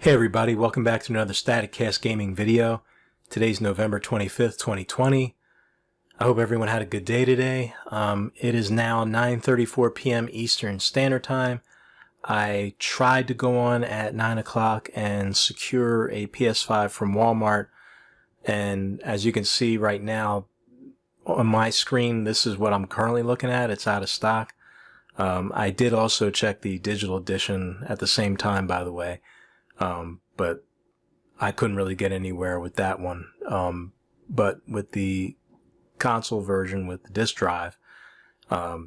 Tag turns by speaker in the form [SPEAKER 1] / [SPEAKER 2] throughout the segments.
[SPEAKER 1] Hey everybody, welcome back to another Static Cast Gaming video. Today's November 25th, 2020. I hope everyone had a good day today. It is now 9:34 p.m. Eastern Standard Time. I tried to go on at 9 o'clock and secure a PS5 from Walmart, and as you can see right now on my screen, this is what I'm currently looking at. It's out of stock. I did also check the digital edition at the same time, by the way. But I couldn't really get anywhere with that one. But with the console version with the disc drive, I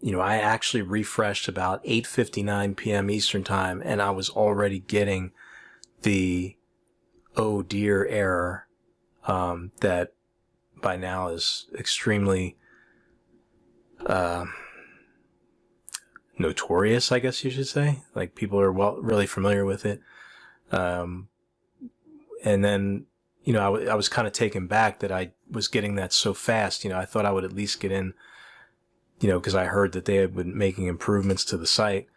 [SPEAKER 1] actually refreshed about 8:59 p.m. Eastern Time, and I was already getting the "oh dear" error that by now is extremely notorious, I guess you should say. Like, people are really familiar with it. And then, I was kind of taken back that I was getting that so fast. I thought I would at least get in, because I heard that they had been making improvements to the site.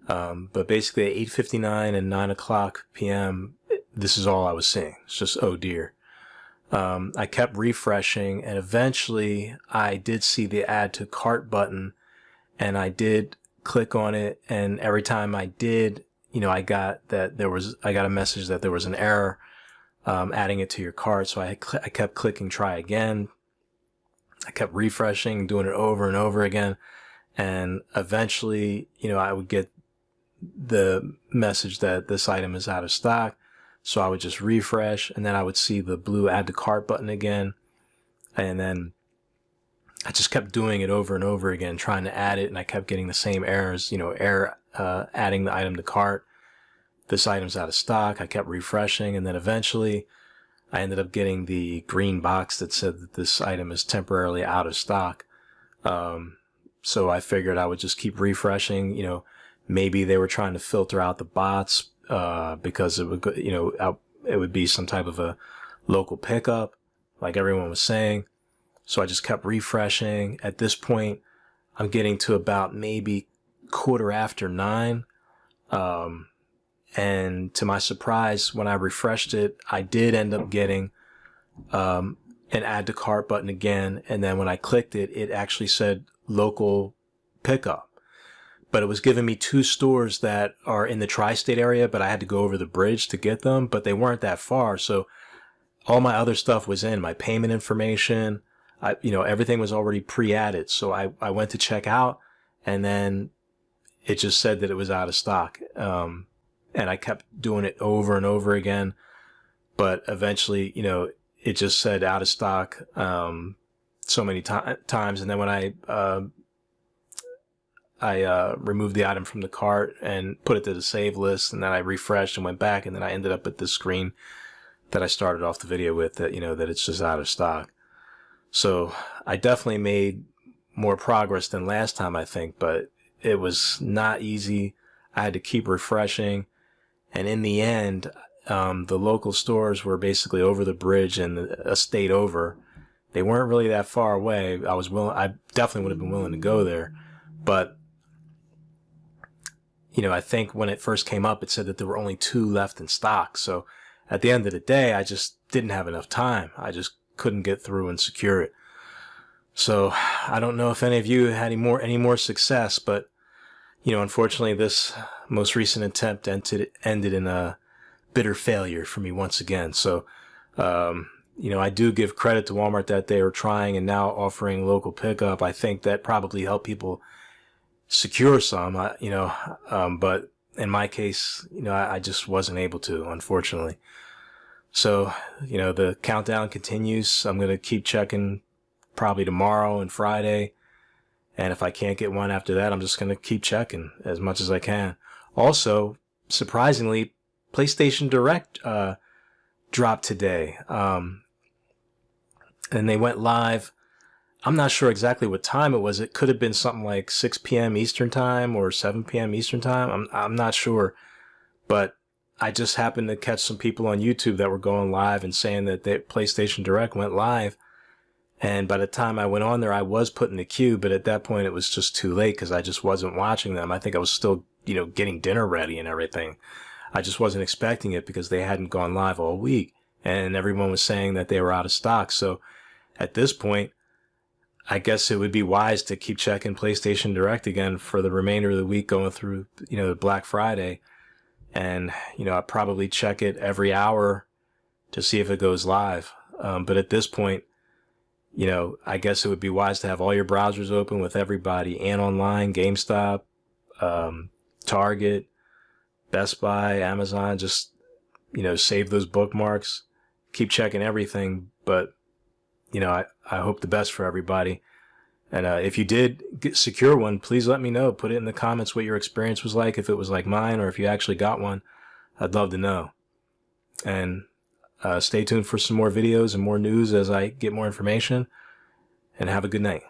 [SPEAKER 1] But basically at 8:59 and 9 o'clock p.m., this is all I was seeing. It's just, oh dear. I kept refreshing, and eventually I did see the add to cart button, and I did click on it, and every time I did, I got a message that there was an error adding it to your cart. So I kept clicking try again. I kept refreshing, doing it over and over again, and eventually, I would get the message that this item is out of stock. So I would just refresh, and then I would see the blue add to cart button again, and then I just kept doing it over and over again, trying to add it, and I kept getting the same errors, error adding the item to cart. This item's out of stock. I kept refreshing, and then eventually I ended up getting the green box that said that this item is temporarily out of stock. So I figured I would just keep refreshing. Maybe they were trying to filter out the bots because it would, it would be some type of a local pickup, like everyone was saying. So I just kept refreshing. At this point, I'm getting to about maybe 9:15. And to my surprise, when I refreshed it, I did end up getting an add to cart button again. And then when I clicked it, it actually said local pickup. But it was giving me two stores that are in the tri-state area, but I had to go over the bridge to get them, but they weren't that far. So all my other stuff was in, my payment information. Everything was already pre-added. So I went to check out, and then it just said that it was out of stock. And I kept doing it over and over again. But eventually, it just said out of stock so many times. And then when I removed the item from the cart and put it to the save list, and then I refreshed and went back, and then I ended up at this screen that I started off the video with, that, that it's just out of stock. So I definitely made more progress than last time, I think, but it was not easy. I had to keep refreshing. And in the end, the local stores were basically over the bridge and a state over. They weren't really that far away. I definitely would have been willing to go there. But, I think when it first came up, it said that there were only 2 left in stock. So at the end of the day, I just didn't have enough time. I just couldn't get through and secure it. So I don't know if any of you had any more success, but unfortunately, this most recent attempt ended in a bitter failure for me once again. So I do give credit to Walmart that they are trying and now offering local pickup. I think that probably helped people secure some, but in my case, I just wasn't able to, unfortunately. So, the countdown continues. I'm going to keep checking probably tomorrow and Friday. And if I can't get one after that, I'm just going to keep checking as much as I can. Also, surprisingly, PlayStation Direct dropped today. And they went live. I'm not sure exactly what time it was. It could have been something like 6 p.m. Eastern Time or 7 p.m. Eastern Time. I'm not sure. But I just happened to catch some people on YouTube that were going live and saying that PlayStation Direct went live. And by the time I went on there, I was put in the queue, but at that point it was just too late because I just wasn't watching them. I think I was still, getting dinner ready and everything. I just wasn't expecting it because they hadn't gone live all week, and everyone was saying that they were out of stock. So at this point, I guess it would be wise to keep checking PlayStation Direct again for the remainder of the week going through, the Black Friday. And, I'd probably check it every hour to see if it goes live. But at this point, I guess it would be wise to have all your browsers open with everybody and online, GameStop, Target, Best Buy, Amazon. Just, save those bookmarks, keep checking everything. But, I hope the best for everybody. And if you did secure one, please let me know. Put it in the comments what your experience was like, if it was like mine, or if you actually got one. I'd love to know. And stay tuned for some more videos and more news as I get more information. And have a good night.